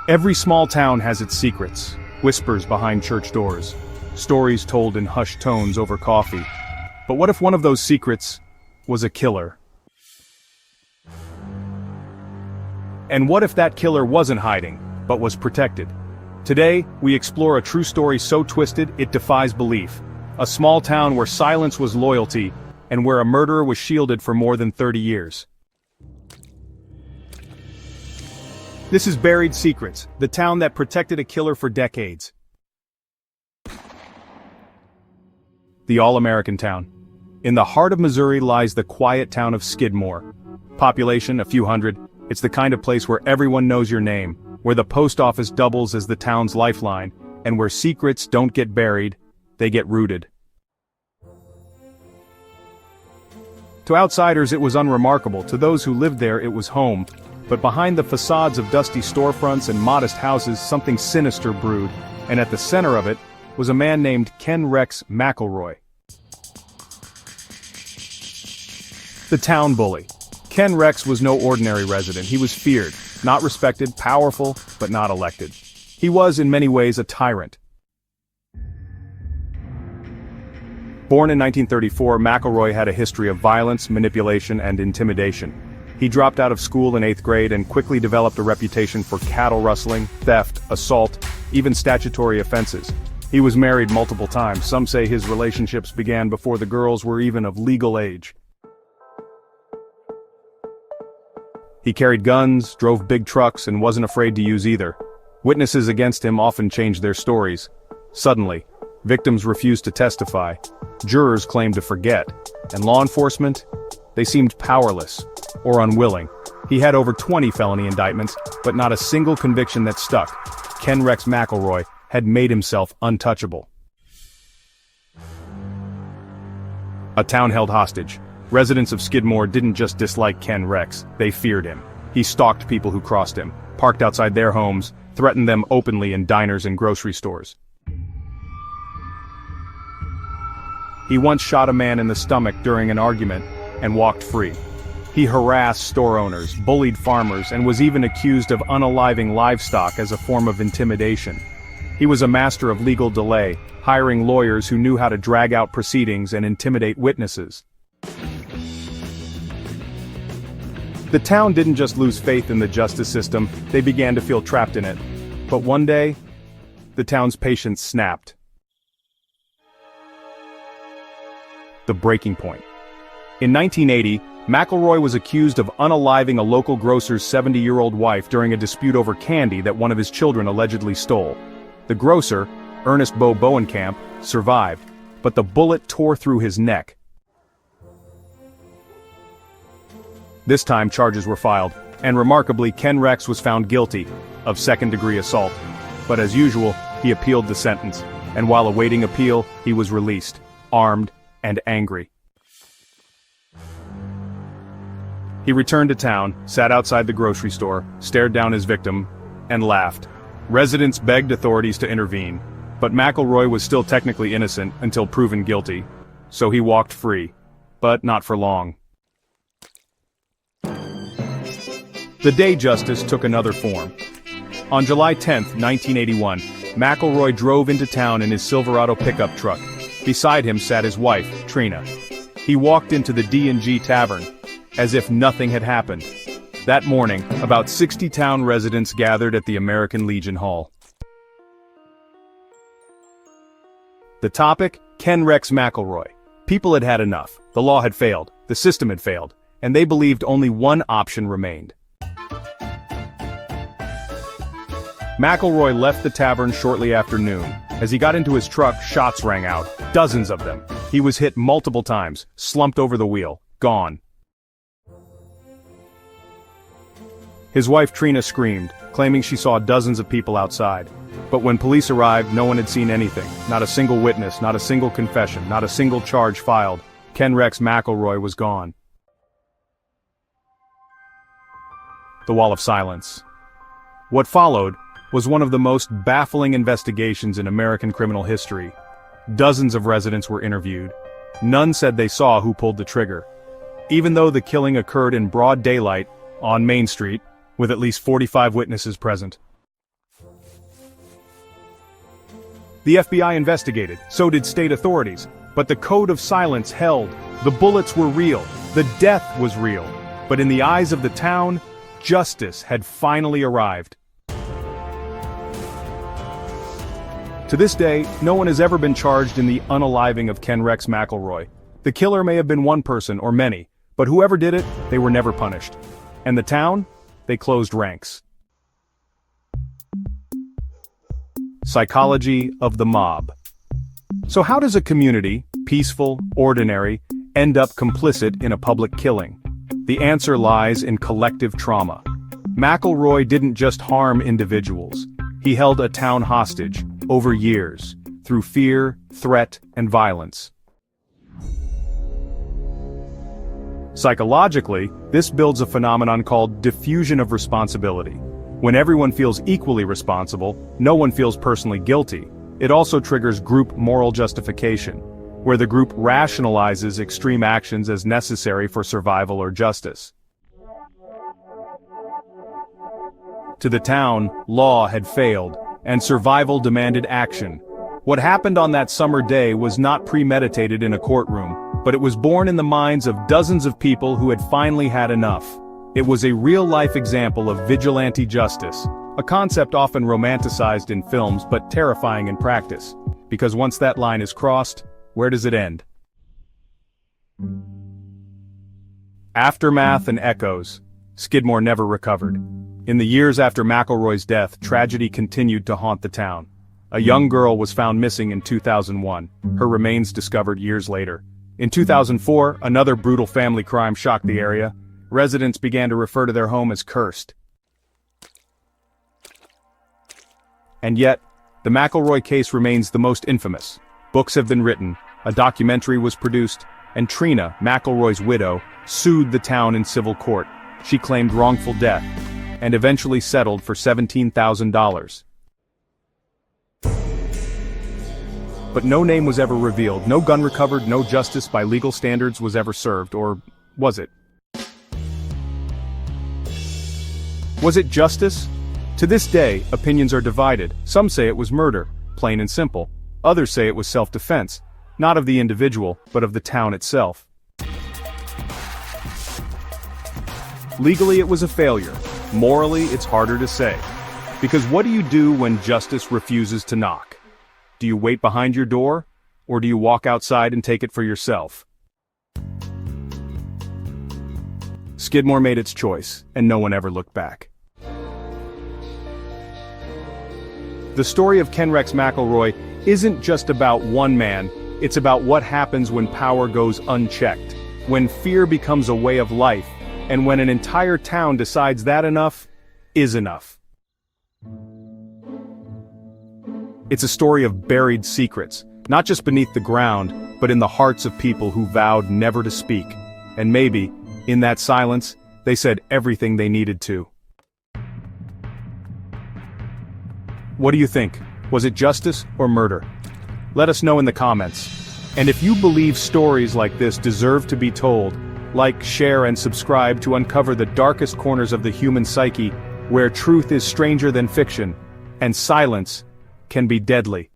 Every small town has its secrets, whispers behind church doors, stories told in hushed tones over coffee. But what if one of those secrets was a killer? And what if that killer wasn't hiding, but was protected? Today, we explore a true story so twisted it defies belief. A small town where silence was loyalty, and where a murderer was shielded for more than 30 years. This is Buried Secrets, the town that protected a killer for decades. The all-American town. In the heart of Missouri lies the quiet town of Skidmore. Population a few hundred, it's the kind of place where everyone knows your name, where the post office doubles as the town's lifeline, and where secrets don't get buried, they get rooted. To outsiders it was unremarkable, to those who lived there it was home. But behind the facades of dusty storefronts and modest houses something sinister brewed, and at the center of it was a man named Ken Rex McElroy. The town bully. Ken Rex was no ordinary resident. He was feared, not respected, powerful, but not elected. He was in many ways a tyrant. Born in 1934, McElroy had a history of violence, manipulation, and intimidation. He dropped out of school in 8th grade and quickly developed a reputation for cattle rustling, theft, assault, even statutory offenses. He was married multiple times. Some say his relationships began before the girls were even of legal age. He carried guns, drove big trucks, and wasn't afraid to use either. Witnesses against him often changed their stories. Suddenly, victims refused to testify. Jurors claimed to forget. And law enforcement? They seemed powerless. Or unwilling. He had over 20 felony indictments, but not a single conviction that stuck. Ken Rex McElroy had made himself untouchable. A town held hostage. Residents of Skidmore didn't just dislike Ken Rex, they feared him. He stalked people who crossed him, parked outside their homes, threatened them openly in diners and grocery stores. He once shot a man in the stomach during an argument and walked free. He harassed store owners, bullied farmers, and was even accused of unaliving livestock as a form of intimidation. He was a master of legal delay, hiring lawyers who knew how to drag out proceedings and intimidate witnesses. The town didn't just lose faith in the justice system, they began to feel trapped in it. But one day, the town's patience snapped. The breaking point. In 1980, McElroy was accused of unaliving a local grocer's 70-year-old wife during a dispute over candy that one of his children allegedly stole. The grocer, Ernest Bo Bowenkamp, survived, but the bullet tore through his neck. This time charges were filed, and remarkably Ken Rex was found guilty of second-degree assault. But as usual, he appealed the sentence, and while awaiting appeal, he was released, armed and angry. He returned to town, sat outside the grocery store, stared down his victim, and laughed. Residents begged authorities to intervene, but McElroy was still technically innocent until proven guilty, so he walked free, but not for long. The day justice took another form. On July 10, 1981, McElroy drove into town in his Silverado pickup truck. Beside him sat his wife, Trina. He walked into the D&G Tavern, as if nothing had happened. That morning, about 60 town residents gathered at the American Legion Hall. The topic? Ken Rex McElroy. People had had enough. The law had failed. The system had failed. And they believed only one option remained. McElroy left the tavern shortly after noon. As he got into his truck, shots rang out. Dozens of them. He was hit multiple times, slumped over the wheel, gone. His wife Trina screamed, claiming she saw dozens of people outside. But when police arrived, no one had seen anything. Not a single witness, not a single confession, not a single charge filed. Ken Rex McElroy was gone. The Wall of Silence. What followed was one of the most baffling investigations in American criminal history. Dozens of residents were interviewed. None said they saw who pulled the trigger. Even though the killing occurred in broad daylight, on Main Street, with at least 45 witnesses present. The FBI investigated, so did state authorities, but the code of silence held. The bullets were real, the death was real, but in the eyes of the town, justice had finally arrived. To this day, no one has ever been charged in the unaliving of Ken Rex McElroy. The killer may have been one person or many, but whoever did it, they were never punished. And the town? They closed ranks. Psychology of the mob. So how does a community, peaceful, ordinary, end up complicit in a public killing? The answer lies in collective trauma. McElroy didn't just harm individuals. He held a town hostage, over years, through fear, threat, and violence. Psychologically, this builds a phenomenon called diffusion of responsibility. When everyone feels equally responsible, no one feels personally guilty. It also triggers group moral justification, where the group rationalizes extreme actions as necessary for survival or justice. To the town, law had failed, and survival demanded action. What happened on that summer day was not premeditated in a courtroom, but it was born in the minds of dozens of people who had finally had enough. It was a real-life example of vigilante justice, a concept often romanticized in films but terrifying in practice, because once that line is crossed, where does it end? Aftermath and echoes. Skidmore never recovered. In the years after McElroy's death, tragedy continued to haunt the town. A young girl was found missing in 2001, her remains discovered years later. In 2004, another brutal family crime shocked the area. Residents began to refer to their home as cursed. And yet, the McElroy case remains the most infamous. Books have been written, a documentary was produced, and Trina, McElroy's widow, sued the town in civil court. She claimed wrongful death, and eventually settled for $17,000. But no name was ever revealed, no gun recovered, no justice by legal standards was ever served, or was it? Was it justice? To this day, opinions are divided. Some say it was murder, plain and simple. Others say it was self-defense, not of the individual, but of the town itself. Legally, it was a failure. Morally, it's harder to say. Because what do you do when justice refuses to knock? Do you wait behind your door, or do you walk outside and take it for yourself? Skidmore made its choice, and no one ever looked back. The story of Ken Rex McElroy isn't just about one man, it's about what happens when power goes unchecked, when fear becomes a way of life, and when an entire town decides that enough is enough. It's a story of buried secrets, not just beneath the ground, but in the hearts of people who vowed never to speak. And maybe, in that silence, they said everything they needed to. What do you think? Was it justice or murder? Let us know in the comments. And if you believe stories like this deserve to be told, like, share, and subscribe to uncover the darkest corners of the human psyche, where truth is stranger than fiction, and silence can be deadly.